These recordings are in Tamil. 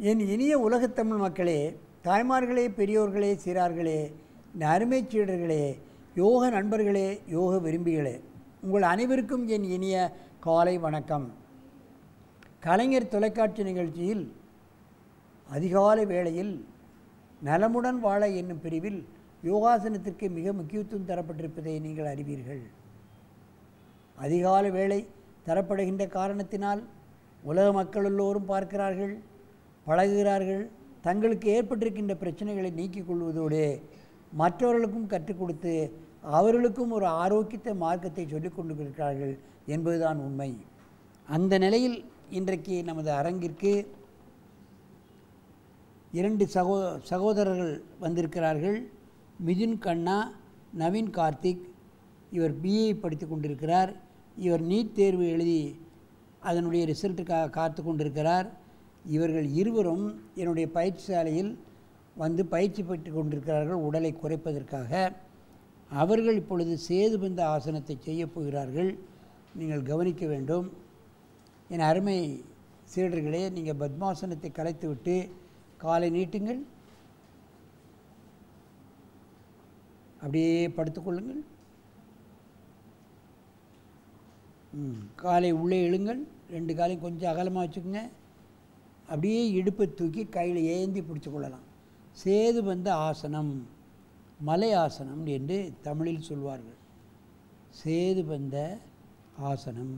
என் இனிய உலகத்தமிழ் மக்களே, தாய்மார்களே, பெரியோர்களே, சிறார்களே, அருமைச் சீடர்களே, யோக நண்பர்களே, யோக விரும்பிகளே, உங்கள் அனைவருக்கும் என் இனிய காலை வணக்கம். கலைஞர் தொலைக்காட்சி நிகழ்ச்சியில் அதிகாலை வேளையில் நலமுடன் வாழ என்னும் பிரிவில் யோகாசனத்திற்கு மிக முக்கியத்துவம் தரப்பட்டிருப்பதை நீங்கள் அறிவீர்கள். அதிகாலை வேளை தரப்படுகின்ற காரணத்தினால் உலக மக்கள் எல்லோரும் பார்க்கிறார்கள், பழகுகிறார்கள். தங்களுக்கு ஏற்பட்டிருக்கின்ற பிரச்சனைகளை நீக்கிக் கொள்வதோடு மற்றவர்களுக்கும் கற்றுக் கொடுத்து அவர்களுக்கும் ஒரு ஆரோக்கியத்தை மார்க்கத்தை சொல்லிக் கொண்டு இருக்கிறார்கள் என்பதுதான் உண்மை. அந்த நிலையில் இன்றைக்கு நமது அரங்கிற்கு இரண்டு சகோதரர்கள் வந்திருக்கிறார்கள். மிதுன் கண்ணா, நவீன் கார்த்திக். இவர் பிஏ படித்து கொண்டிருக்கிறார். இவர் நீட் தேர்வு எழுதி அதனுடைய ரிசல்ட்டுக்காக காத்து கொண்டிருக்கிறார். இவர்கள் இருவரும் என்னுடைய பயிற்சி சாலையில் வந்து பயிற்சி பெற்று கொண்டிருக்கிறார்கள் உடலை குறைப்பதற்காக. அவர்கள் இப்பொழுது சேதுபந்த ஆசனத்தை செய்யப் போகிறார்கள். நீங்கள் கவனிக்க வேண்டும். என் அருமை சீடர்களே, நீங்கள் பத்மாசனத்தை கலைத்துவிட்டு காலை நீட்டுங்கள், அப்படியே படுத்துக்கொள்ளுங்கள். காலை உள்ளே இழுங்கள், ரெண்டு காலையும் கொஞ்சம் அகலமாக வச்சுக்கோங்க. அப்படியே இடுப்பை தூக்கி கையில் ஏந்தி பிடிச்சு கொள்ளலாம். சேதுபந்த ஆசனம், மலை ஆசனம் என்று தமிழில் சொல்வார்கள். சேதுபந்த ஆசனம்.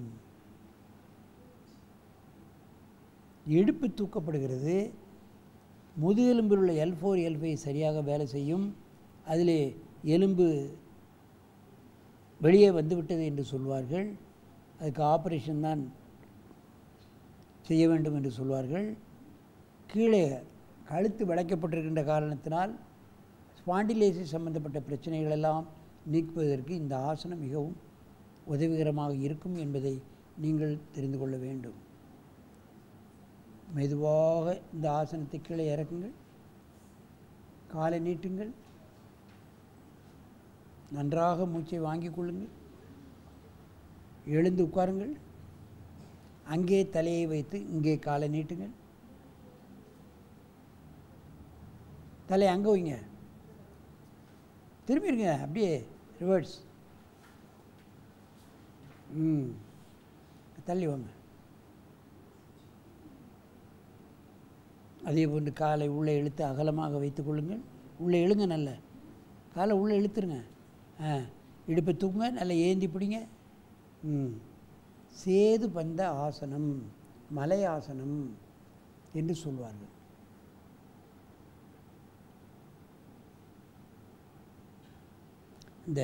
இடுப்பு தூக்கப்படுகிறது. முதுகெலும்பில் உள்ள L4 L5 சரியாக வேலை செய்யும். அதிலே எலும்பு வெளியே வந்துவிட்டது என்று சொல்வார்கள். அதுக்கு ஆப்ரேஷன் தான் செய்ய வேண்டும் என்று சொல்வார்கள். கீழே கழுத்து விளைக்கப்பட்டிருக்கின்ற காரணத்தினால் ஸ்பாண்டிலைசிஸ் சம்பந்தப்பட்ட பிரச்சனைகள் எல்லாம் நீக்குவதற்கு இந்த ஆசனம் மிகவும் உதவிகரமாக இருக்கும் என்பதை நீங்கள் தெரிந்து கொள்ள வேண்டும். மெதுவாக இந்த ஆசனத்தை கீழே இறக்குங்கள், காலை நீட்டுங்கள், நன்றாக மூச்சை வாங்கிக் கொள்ளுங்கள், எழுந்து உட்காருங்கள், அங்கே தலையை வைத்து இங்கே காலை நீட்டுங்கள், தலையை அங்கே வைங்க, திரும்பிடுங்க, அப்படியே ரிவர்ஸ், தள்ளி வாங்க. அதே போன்று காலை உள்ளே இழுத்து அகலமாக வைத்து கொள்ளுங்கள். உள்ளே இழுங்க, நல்ல காலை உள்ளே இழுத்துருங்க. இடுப்பை தூக்குங்க, நல்லா ஏந்தி பிடிங்க. சேதுபந்த ஆசனம், மலை ஆசனம் என்று சொல்வார்கள். இந்த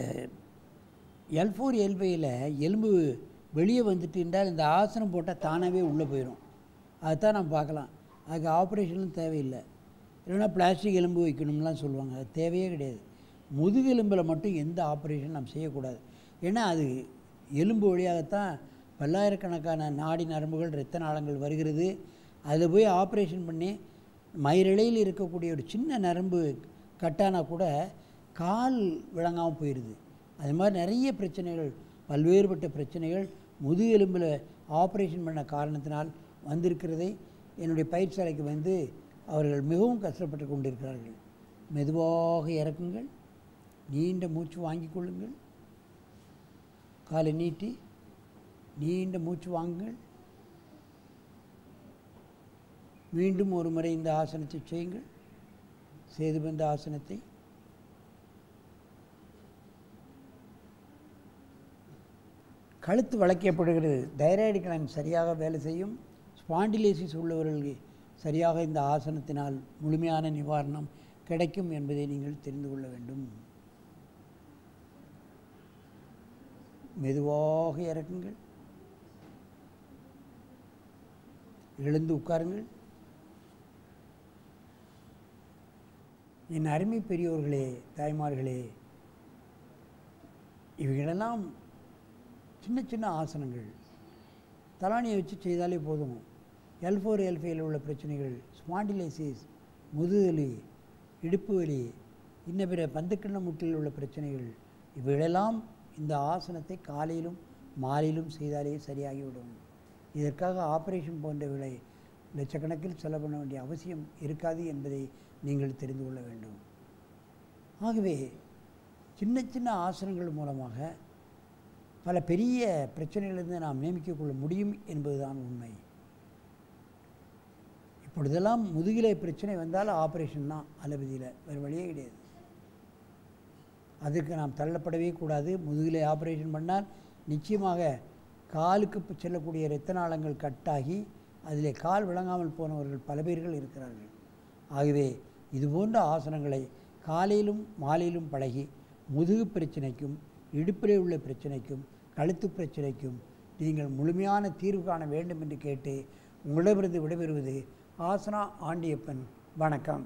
L4 L5 எலும்பு வெளியே வந்துட்டு இருந்தால் இந்த ஆசனம் போட்டால் தானாகவே உள்ளே போயிடும். அதுதான் நம்ம பார்க்கலாம். அதுக்கு ஆப்ரேஷனும் தேவையில்லை. இல்லைன்னா பிளாஸ்டிக் எலும்பு வைக்கணும்லாம் சொல்லுவாங்க. அது தேவையே கிடையாது. முதுகெலும்பில் மட்டும் எந்த ஆப்ரேஷன் நம்ம செய்யக்கூடாது. ஏன்னா அது எலும்பு வழியாகத்தான் பல்லாயிரக்கணக்கான நாடி நரம்புகள், இரத்த நாளங்கள் வருகிறது. அதில் போய் ஆப்ரேஷன் பண்ணி மயிரிழையில் இருக்கக்கூடிய ஒரு சின்ன நரம்பு கட்டானா கூட கால் விளங்காமல் போயிடுது. அது மாதிரி நிறைய பிரச்சனைகள், பல்வேறுபட்ட பிரச்சனைகள் முதுகெலும்பில் ஆப்ரேஷன் பண்ண காரணத்தினால் வந்திருக்கிறதை என்னுடைய பயிற்சியாலைக்கு வந்து அவர்கள் மிகவும் கஷ்டப்பட்டு கொண்டிருக்கிறார்கள். மெதுவாக இறக்குங்கள், நீண்ட மூச்சு வாங்கிக் கொள்ளுங்கள், காலை நீட்டி நீண்ட மூச்சு வாங்குங்கள். மீண்டும் ஒரு முறை இந்த ஆசனத்தை செய்யுங்கள், சேதுபந்த ஆசனத்தை. கழுத்து வளைக்கப்படுகிறது. தைராய்டு கிளாண்ட் சரியாக வேலை செய்யும். ஸ்பாண்டிலைசிஸ் உள்ளவர்களுக்கு சரியாக இந்த ஆசனத்தினால் முழுமையான நிவாரணம் கிடைக்கும் என்பதை நீங்கள் தெரிந்து கொள்ள வேண்டும். மெதுவாக இறக்குங்கள், எழுந்து உட்காருங்கள். என் அருமை பெரியோர்களே, தாய்மார்களே, இவைகளெல்லாம் சின்ன சின்ன ஆசனங்கள். தலானியை வச்சு செய்தாலே போதும். L4 L5 உள்ள பிரச்சனைகள், ஸ்பாண்டிலைசிஸ், முதுகுவலி, இடுப்பு வலி, இன்ன பிற பந்துக்கிண்ண முட்டில் உள்ள பிரச்சனைகள், இவைகளெல்லாம் இந்த ஆசனத்தை காலையிலும் மாலையிலும் செய்தாலே சரியாகிவிடும். இதற்காக ஆப்ரேஷன் போன்றவைகளை லட்சக்கணக்கில் செலவு பண்ண வேண்டிய அவசியம் இருக்காது என்பதை நீங்கள் தெரிந்து கொள்ள வேண்டும். ஆகவே சின்ன சின்ன ஆசனங்கள் மூலமாக பல பெரிய பிரச்சனைகளிலிருந்து நாம் நியமிக்கொள்ள முடியும் என்பதுதான் உண்மை. இப்பொழுதெல்லாம் முதுகிலே பிரச்சனை வந்தால் ஆப்ரேஷன் தான் அலோபதியில், வேறு வழியே கிடையாது. அதுக்கு நாம் தள்ளப்படவே கூடாது. முதுகிலே ஆப்ரேஷன் பண்ணால் நிச்சயமாக காலுக்கு செல்லக்கூடிய இரத்த நாளங்கள் கட்டாகி அதிலே கால் விளங்காமல் போனவர்கள் பல பேர்கள் இருக்கிறார்கள். ஆகவே இதுபோன்ற ஆசனங்களை காலையிலும் மாலையிலும் பழகி முதுகு பிரச்சனைக்கும் இடுப்பிலே உள்ள பிரச்சனைக்கும் கழுத்து பிரச்சனைக்கும் நீங்கள் முழுமையான தீர்வு காண வேண்டும் என்று கேட்டு உங்களிடமிருந்து விடைபெறுவது ஆசனா ஆண்டியப்பன். வணக்கம்.